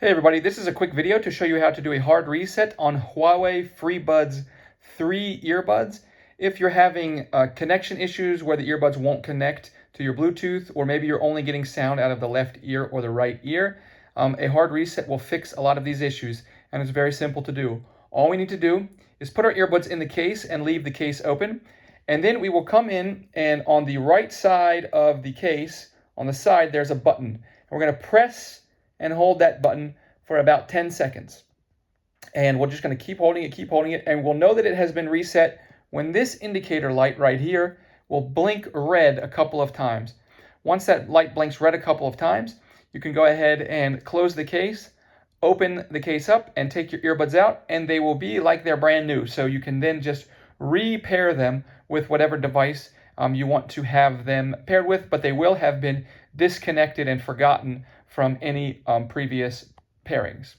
Hey everybody, this is a quick video to show you how to do a hard reset on Huawei FreeBuds 3 earbuds. If you're having connection issues where the earbuds won't connect to your Bluetooth, or maybe you're only getting sound out of the left ear or the right ear, a hard reset will fix a lot of these issues, and it's very simple to do. All we need to do is put our earbuds in the case and leave the case open, and then we will come in, and on the right side of the case, on the side, there's a button. And we're going to press and hold that button for about 10 seconds. And we're just going to keep holding it, and we'll know that it has been reset when this indicator light right here will blink red a couple of times. Once that light blinks red a couple of times, you can go ahead and close the case, open the case up, and take your earbuds out, and they will be like they're brand new. So you can then just repair them with whatever device you want to have them paired with, but they will have been disconnected and forgotten from any previous pairings.